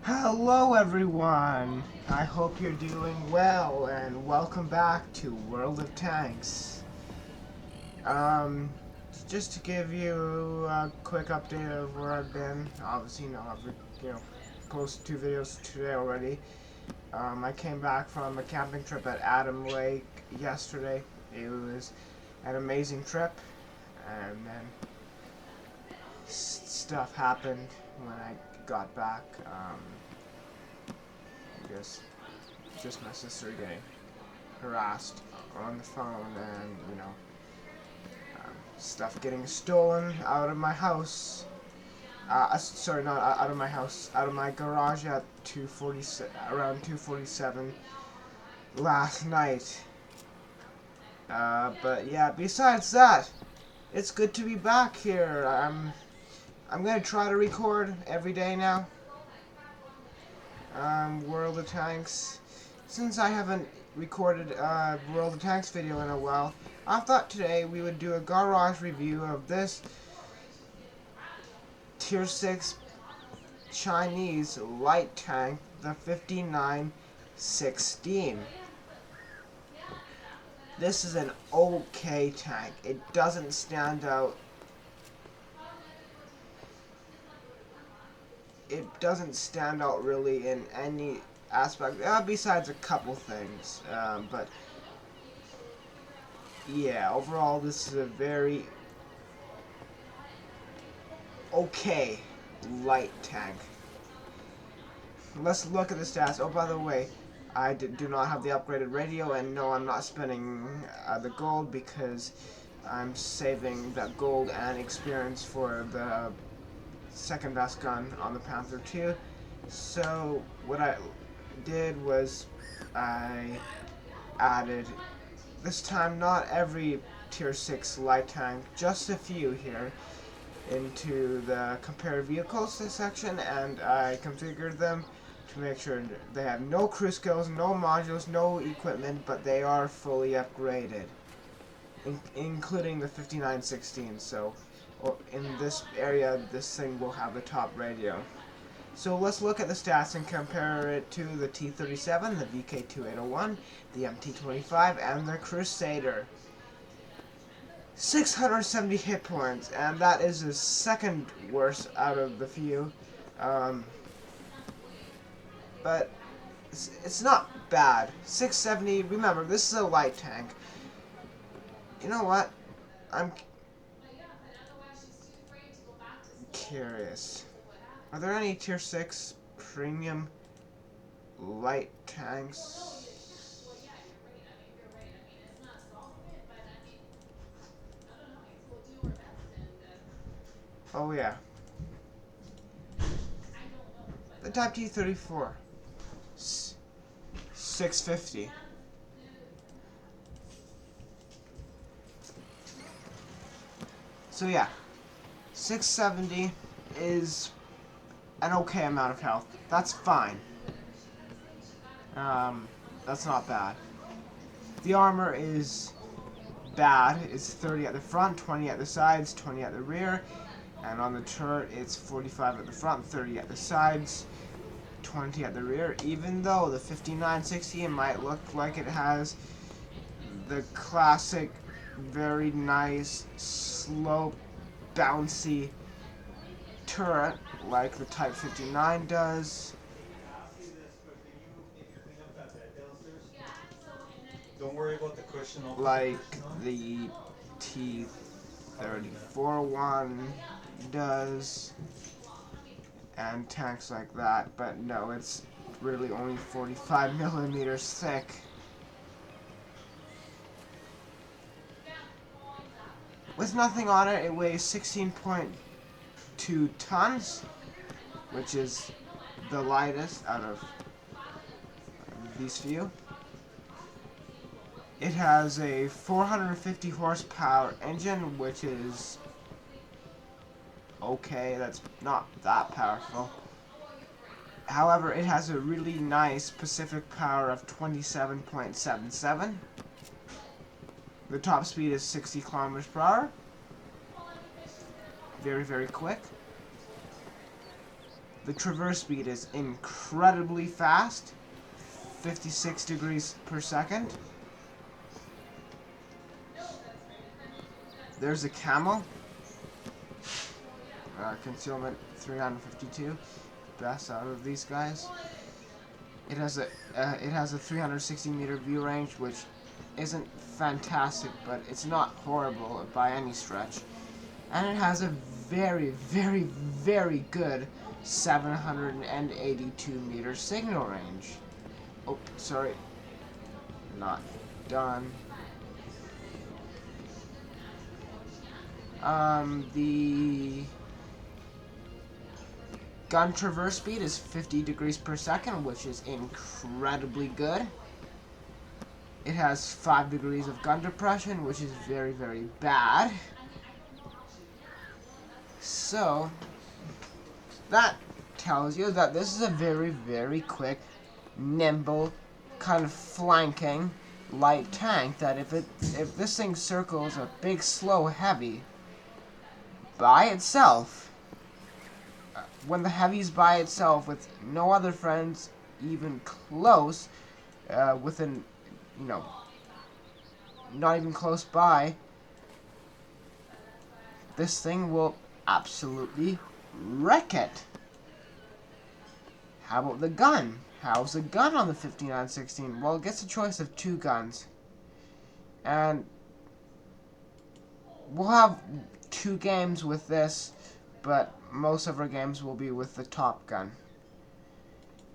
Hello everyone! I hope you're doing well and welcome back to World of Tanks. Um, just to give you a quick update of where I've been. Obviously, I've posted 2 videos today already. I came back from a camping trip at Adam Lake yesterday. It was an amazing trip, and then stuff happened when I got back. I guess just my sister getting harassed on the phone and, stuff getting stolen out of my house. Sorry, not out of my house, out of my garage at around 2:47 last night. But yeah, besides that, it's good to be back here. I'm gonna try to record every day now. World of Tanks. Since I haven't recorded a World of Tanks video in a while, I thought today we would do a garage review of this Tier 6 Chinese light tank, the 5916. This is an okay tank. It doesn't stand out. It doesn't stand out really in any aspect, besides a couple things. But yeah, overall this is a very okay light tank. Let's look at the stats. Oh, by the way, I do not have the upgraded radio, and no, I'm not spending the gold because I'm saving that gold and experience for the second best gun on the Panther 2. So what I did was I added, this time not every tier 6 light tank, just a few here, into the compare vehicles section, and I configured them to make sure they have no crew skills, no modules, no equipment, but they are fully upgraded, including the 5916. So in this area, this thing will have the top radio. So let's look at the stats and compare it to the T-37, the VK2801, the MT-25, and the Crusader. 670 hit points, and that is the second worst out of the few. But it's not bad. 670, remember, this is a light tank. You know what? I'm curious. Are there any tier 6 premium light tanks? Oh yeah. The Type T-34. 650. So yeah. 670 is an okay amount of health. That's fine. That's not bad. The armor is bad. It's 30 at the front, 20 at the sides, 20 at the rear, and on the turret it's 45 at the front, 30 at the sides, 20 at the rear. Even though the 5960 might look like it has the classic, very nice, slow, bouncy turret like the Type 59 does. Don't worry about the cushion. Like the T-34 one does, and tanks like that, but no, it's really only 45 millimeters thick. With nothing on it, it weighs 16.2 tons, which is the lightest out of these few. It has a 450 horsepower engine, which is okay, that's not that powerful. However, it has a really nice Pacific power of 27.77. The top speed is 60 kilometers per hour. Very, very quick. The traverse speed is incredibly fast, 56 degrees per second. There's a camel. Concealment 352. Best out of these guys. It has a 360 meter view range, which isn't fantastic, but it's not horrible by any stretch. And it has a very, very, very good 782 meter signal range. Oh, sorry. Not done. The gun traverse speed is 50 degrees per second, which is incredibly good. It has 5 degrees of gun depression, which is very, very bad. So, that tells you that this is a very, very quick, nimble, kind of flanking light tank that if this thing circles a big, slow heavy by itself, when the heavy's by itself with no other friends even close, within, you know, not even close by, this thing will absolutely wreck it. How about the gun? How's the gun on the 5916? Well, it gets a choice of 2 guns. And we'll have 2 games with this, but most of our games will be with the top gun.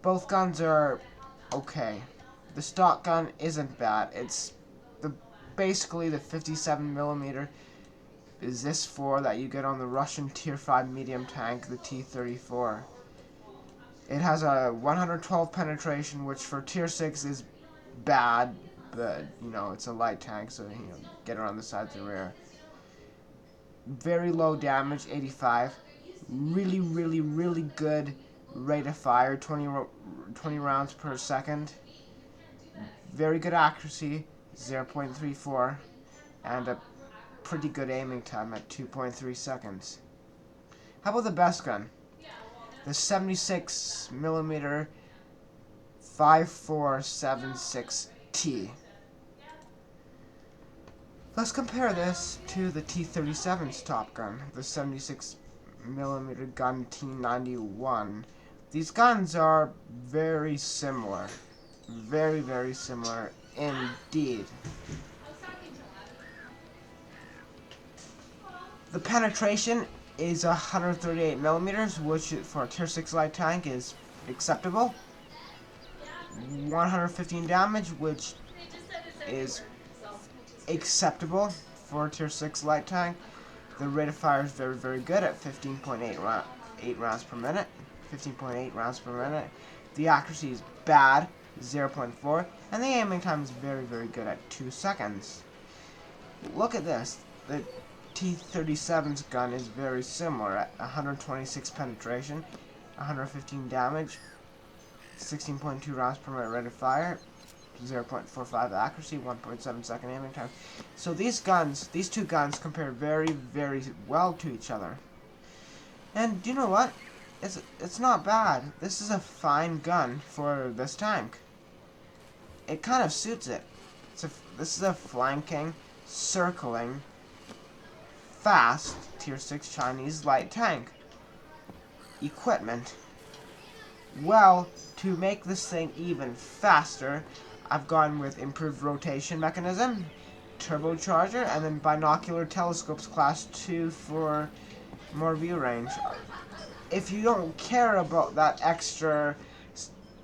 Both guns are okay. The stock gun isn't bad. It's basically the 57mm is this 4 that you get on the Russian Tier 5 medium tank, the T-34. It has a 112 penetration, which for Tier 6 is bad, but, you know, it's a light tank, so, you know, get around the sides and rear. Very low damage, 85. Really, really, really good rate of fire, 20 rounds per second. Very good accuracy, 0.34, and a pretty good aiming time at 2.3 seconds. How about the best gun? The 76mm 5476T. Let's compare this to the T-37's top gun, the 76mm gun T-91. These guns are very similar. Very, very similar indeed. The penetration is 138mm, which for a Tier 6 light tank is acceptable. 115 damage, which is acceptable for a Tier 6 light tank. The rate of fire is very, very good at 15.8 rounds per minute. 15.8 rounds per minute. The accuracy is bad, 0.4, and the aiming time is very, very good at 2 seconds. Look at this. The T-37's gun is very similar at 126 penetration, 115 damage, 16.2 rounds per minute rate of fire, 0.45 accuracy, 1.7 second aiming time. So these two guns compare very, very well to each other. And you know what? It's not bad. This is a fine gun for this tank. It kind of suits it. This is a flanking, circling, fast Tier 6 Chinese light tank. Equipment. Well, to make this thing even faster, I've gone with improved rotation mechanism, turbocharger, and then binocular telescopes class 2 for more view range. If you don't care about that extra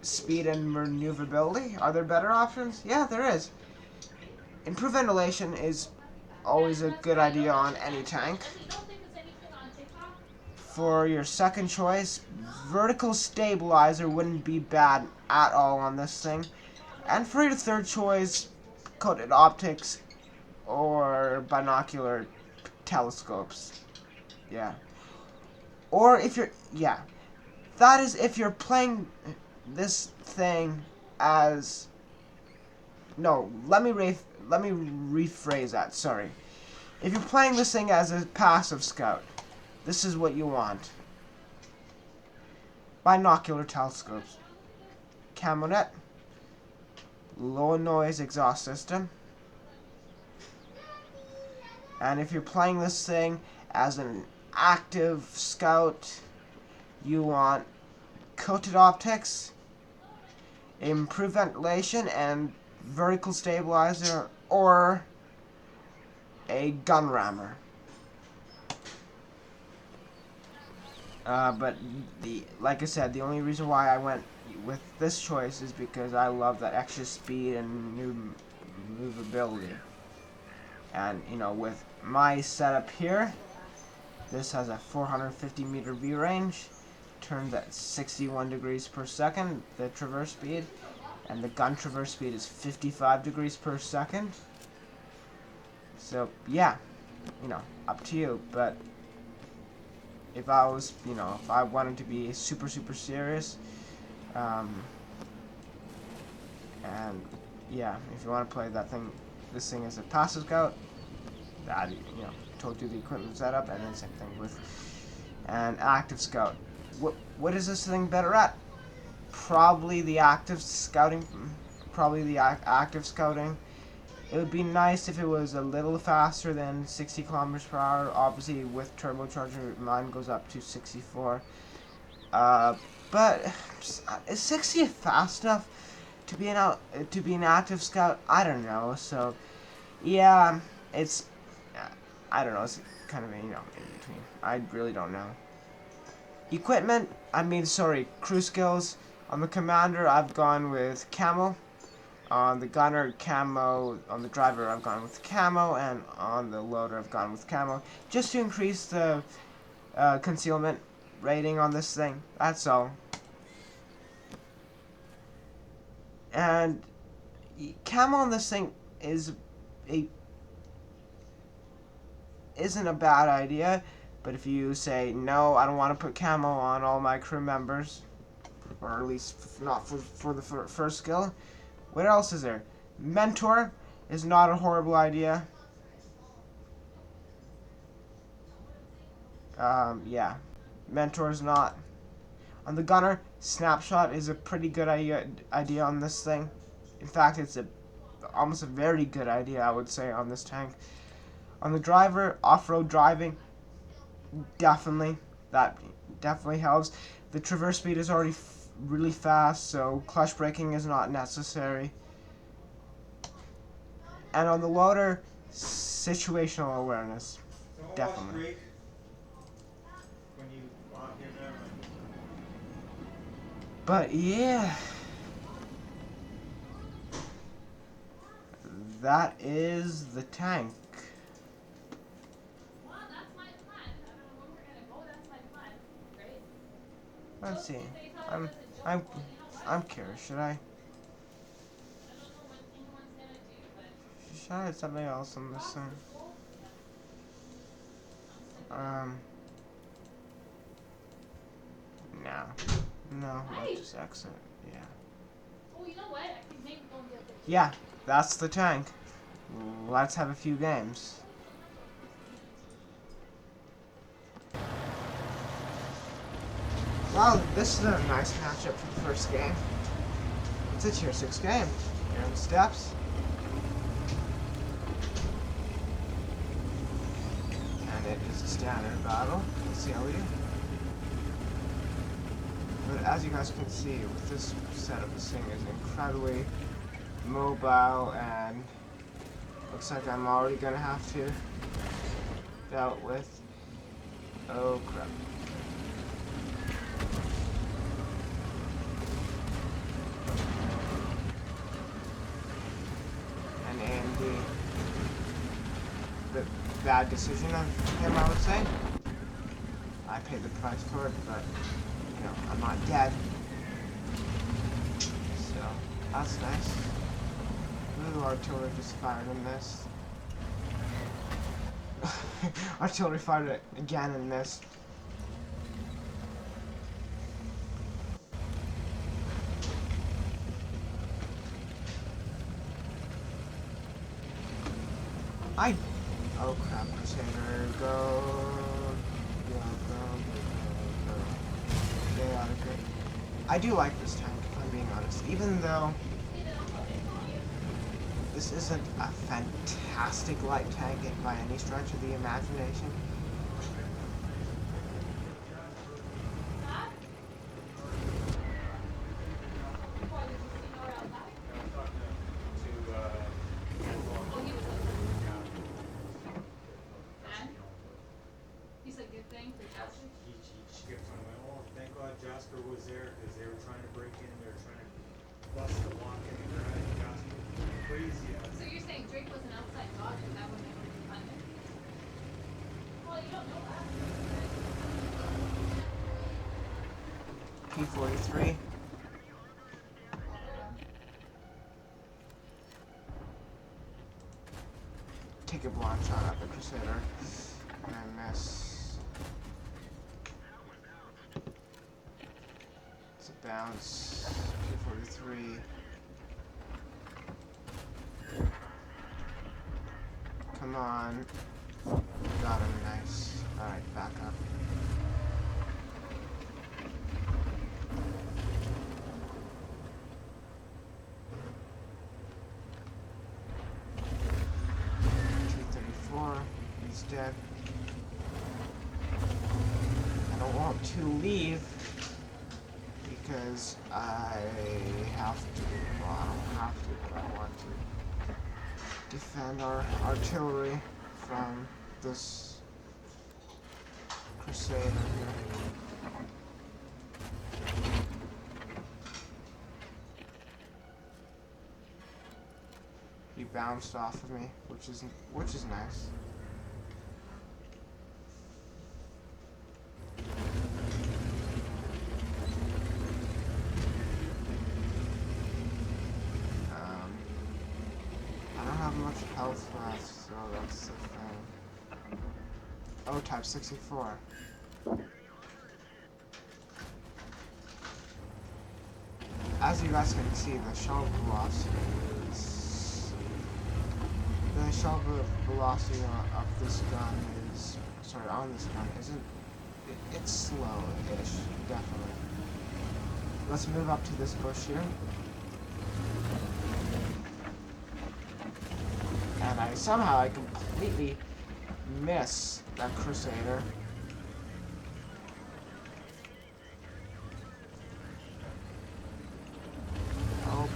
speed and maneuverability, are there better options? Yeah, there is. Improved ventilation is always a good idea on any tank. For your second choice, vertical stabilizer wouldn't be bad at all on this thing. And for your third choice, coated optics or binocular telescopes. Yeah. Or if you're, yeah. That is if you're playing this thing as, no, let me rephrase that, sorry. If you're playing this thing as a passive scout, this is what you want. binocular telescopes, Camonet, low noise exhaust system, and if you're playing this thing as an active scout, you want coated optics, improved ventilation, and vertical stabilizer, or a gun rammer. But like I said, the only reason why I went with this choice is because I love that extra speed and new movability. And you know, with my setup here, this has a 450 meter view range, turns at 61 degrees per second, the traverse speed, and the gun traverse speed is 55 degrees per second. So yeah, you know, up to you. But if I was, you know, if I wanted to be super serious, and yeah, if you want to play this thing as a passive scout, that, you know, told you the equipment setup, and then same thing with an active scout. What is this thing better at? Probably the active scouting. Active scouting. It would be nice if it was a little faster than 60 kilometers per hour. Obviously, with turbocharger, mine goes up to 64. But is 60 fast enough to be an active scout? I don't know. So, yeah, it's I don't know. It's kind of, you know, in between. I really don't know. Equipment. Crew skills. On the commander, I've gone with camo. On the gunner, camo. On the driver, I've gone with camo, and on the loader, I've gone with camo, just to increase the concealment rating on this thing. That's all. And camo on this thing isn't a bad idea, but if you say no, I don't want to put camo on all my crew members, or at least not for the first skill. What else is there? Mentor is not a horrible idea. Yeah. Mentor is not. On the gunner, snapshot is a pretty good idea on this thing. In fact, it's almost a very good idea, I would say, on this tank. On the driver, off-road driving, definitely. That definitely helps. The traverse speed is already really fast, so clutch braking is not necessary. And on the loader, situational awareness, definitely. But yeah, that is the tank. Let's see. I'm curious. Should I add something else on this thing? No, let's just exit. Yeah. Oh, you know what? I think maybe don't get this. Yeah, that's the tank. Let's have a few games. Wow, this is a nice matchup for the first game. It's a tier 6 game. Here are the steps. And it is a standard battle. Let's see how we do. But as you guys can see, with this setup, this thing is incredibly mobile, and looks like I'm already gonna have to dealt with. Oh crap. And AMD. The bad decision of him, I would say. I paid the price for it, but you know, I'm not dead. So, that's nice. Ooh, artillery just fired and missed. Artillery fired it again and missed. Oh crap, Crusader, go. Go. Stay out of it. I do like this tank, if I'm being honest. Even though this isn't a fantastic light tank by any stretch of the imagination. Jasper was there because they were trying to break in. They were trying to bust the lock in the garage. Jasper was crazy. So you're saying Drake was an outside dog and that would never be funded? Well, you don't know that. P-43. Take a blind shot at the Crusader. And I miss. Bounce, P-43. Come on. Got him, nice. Alright, back up. T-34, he's dead. I don't want to leave. Because I have to, well, I don't have to, but I want to defend our artillery from this Crusader here. He bounced off of me, which is nice. Much health left, so that's the thing. Oh, type 64. As you guys can see, the shell velocity of this gun is, sorry, on this gun isn't, it's slow-ish, definitely. Let's move up to this bush here. And I completely miss that Crusader. Oh.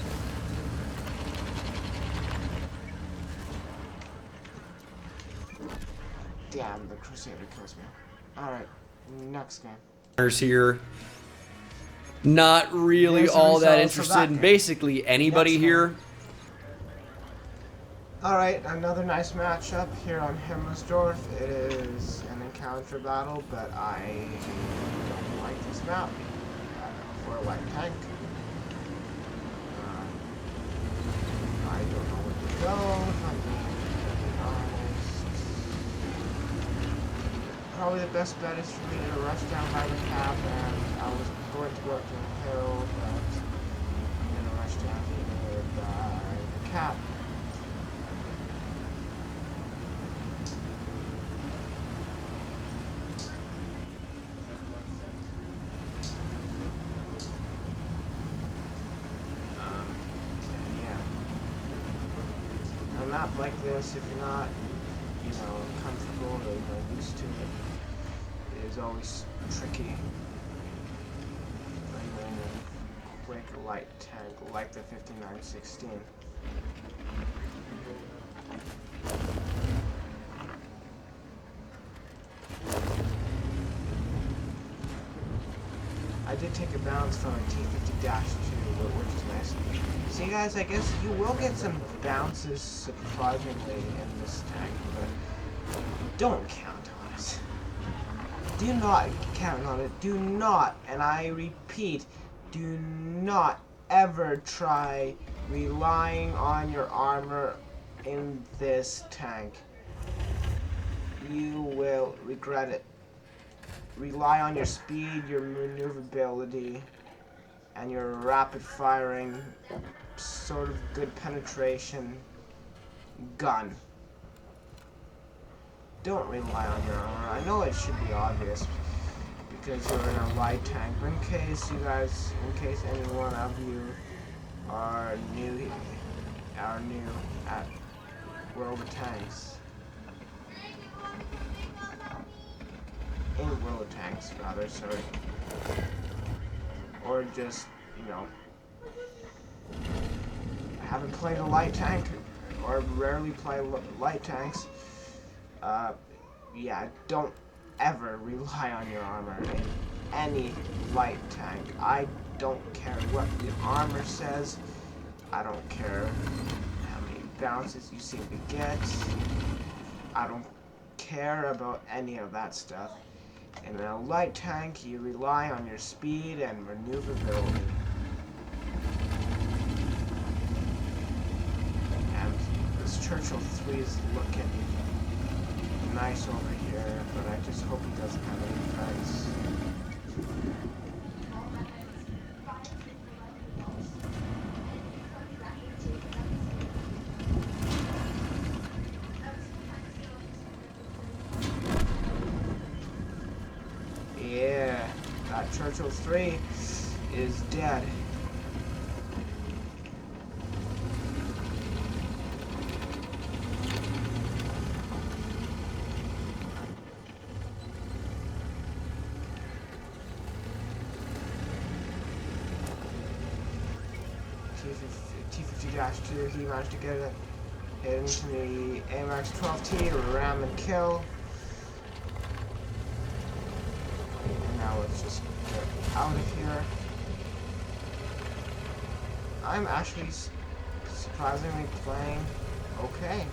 Damn, the Crusader kills me. Alright, next game. Here. Not really Here's the all that results of interested that in game. basically anybody Next here. game. Alright, another nice matchup here on Himmelsdorf. It is an encounter battle, but I don't like this map for a light tank. I don't know where to go, if I'm being honest. Probably the best bet is for me to rush down by the cap, and I was going to go up to the hill, but I'm going to rush down here by the cap. A map like this, if you're not, comfortable or used to it, is always tricky. And then a quick light tank like the 5916. I did take a bounce from a T50-2, which is nice. See guys, I guess you will get some bounces surprisingly in this tank, but don't count on it. Do not count on it. Do not, and I repeat, do not ever try relying on your armor in this tank. You will regret it. Rely on your speed, your maneuverability, and your rapid firing, sort of good penetration gun. Don't rely on your armor. I know it should be obvious because you're in a light tank. But in case any one of you are new at World of Tanks, in World of Tanks rather, sorry, or just, you know, haven't played a light tank or rarely play light tanks, yeah, don't ever rely on your armor in any light tank. I don't care what the armor says. I don't care how many bounces you seem to get. I don't care about any of that stuff. In a light tank, you rely on your speed and maneuverability. And this Churchill 3 is looking nice over here, but I just hope he doesn't have any friends. Yeah, that Churchill 3 is dead. T-50-2, he managed to get it into the AMX 12T, ram and kill. And now let's just get out of here. I'm actually surprisingly playing okay.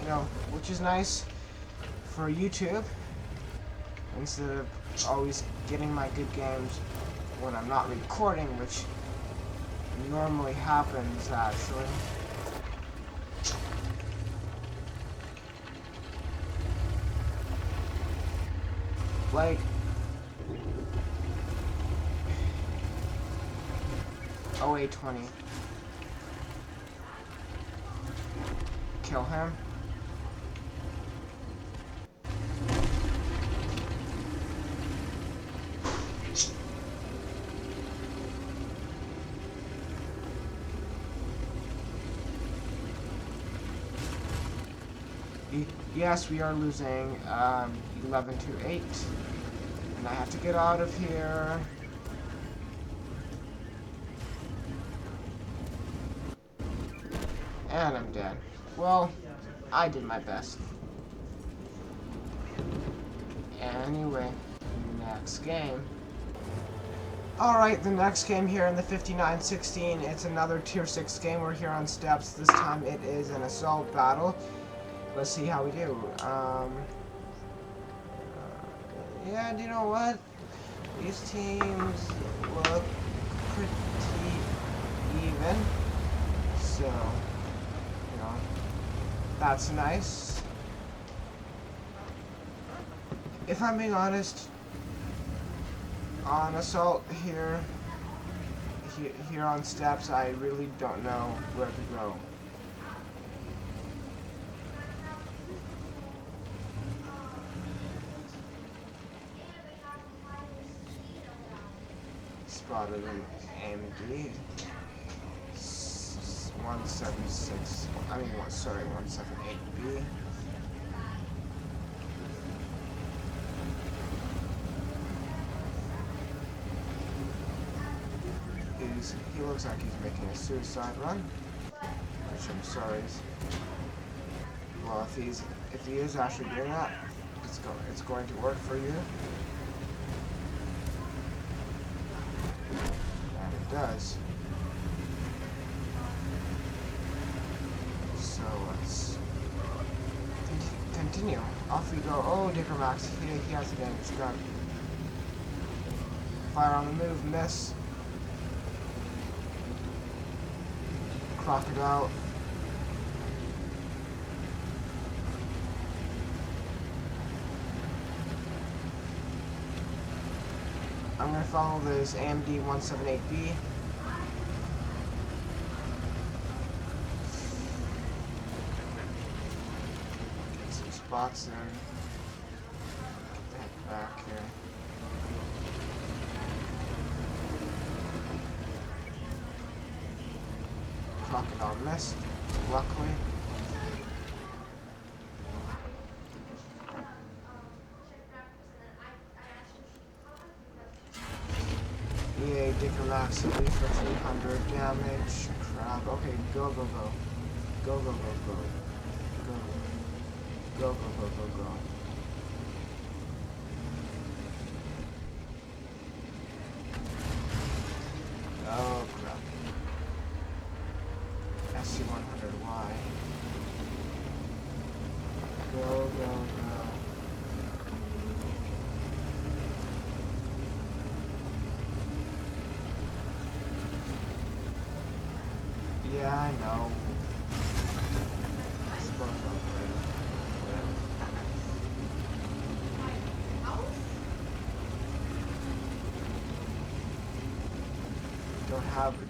You know, which is nice for YouTube, instead of always getting my good games when I'm not recording, which normally happens actually. Like, OA20. Kill him. Yes, we are losing 11-8. And I have to get out of here. And I'm dead. Well, I did my best. Anyway, next game. Alright, the next game here in the 59-16, it's another Tier 6 game. We're here on steps. This time it is an assault battle. Let's see how we do. Yeah, do you know what? These teams look pretty even. So, you know, that's nice. If I'm being honest, on assault here on steps, I really don't know where to go. Spotted an AMD 176. I mean, sorry, 178B. He looks like he's making a suicide run, which I'm sorry. Well, if he is actually doing that, it's going to work for you. Does. So let's continue. Off we go. Oh, Dicker Max, he has a damaged gun. Fire on the move, miss. Crocodile. I'm going to follow this AMD 178B. Get some spots in. Get the heck back. Fuck it, all missed. Luckily. EA Dickermax for 300 damage. Crap. Okay, go, go, go. Go, go, go, go. Go. Go, go, go, go, go. Oh, crap. SC-100Y. Go, go, go. Yeah, I know. I suppose I'll play it.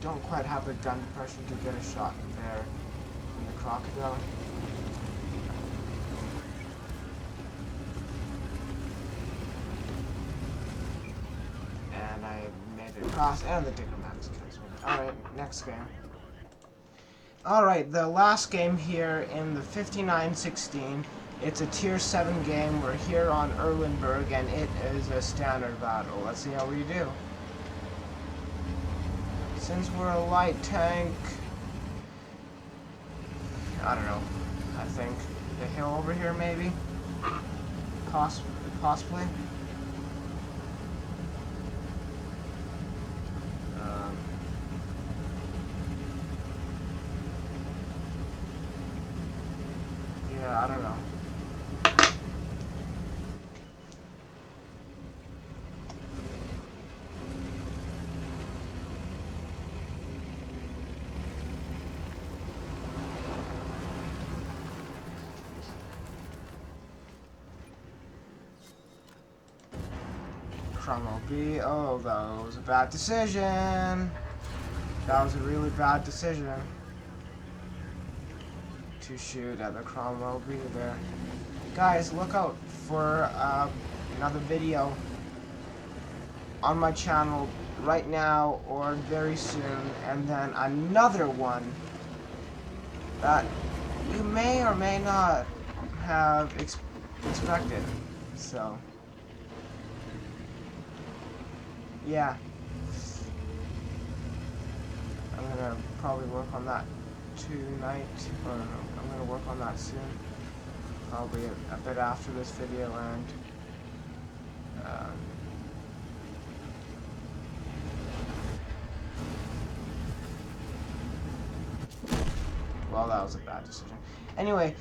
Don't quite have the gun depression to get a shot there from the crocodile. And I made it across, and the Dickermax kills me. Alright, next game. Alright, the last game here in the 59-16. It's a tier 7 game. We're here on Erlenberg, and it is a standard battle. Let's see how we do. Since we're a light tank, I don't know, I think the hill over here maybe? Possibly? Yeah, I don't know. Cromwell B. Oh, that was a bad decision. That was a really bad decision. To shoot at the Cromwell B there. Guys, look out for another video on my channel right now or very soon, and then another one that you may or may not have expected. So, yeah. I'm gonna probably work on that tonight, or I'm gonna work on that soon. Probably a bit after this video, and well, that was a bad decision. Anyway,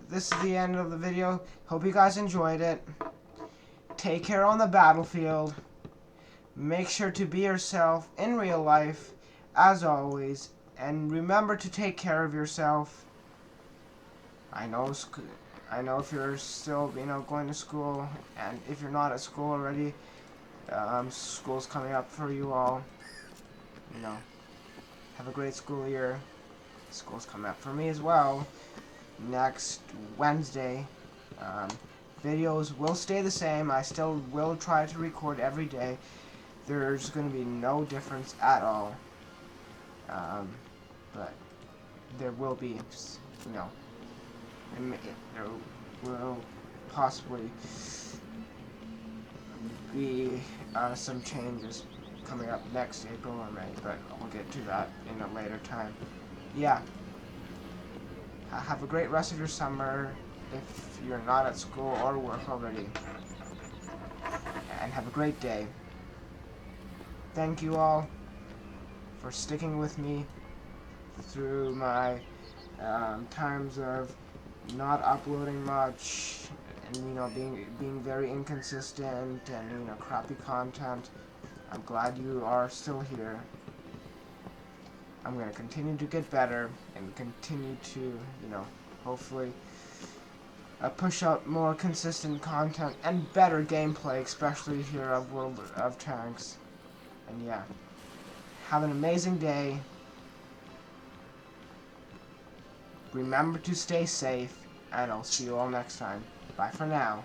this is the end of the video. Hope you guys enjoyed it. Take care on the battlefield. Make sure to be yourself in real life, as always, and remember to take care of yourself. I know if you're still, going to school, and if you're not at school already, school's coming up for you all. Have a great school year. School's coming up for me as well. Next Wednesday, videos will stay the same. I still will try to record every day. There's going to be no difference at all. But there will be, there will possibly be some changes coming up next April or May, but we'll get to that in a later time. Yeah. Have a great rest of your summer if you're not at school or work already. And have a great day. Thank you all for sticking with me through my times of not uploading much and being very inconsistent and crappy content. I'm glad you are still here. I'm gonna continue to get better and continue to hopefully push out more consistent content and better gameplay, especially here of World of Tanks. And yeah, have an amazing day. Remember to stay safe, and I'll see you all next time. Bye for now.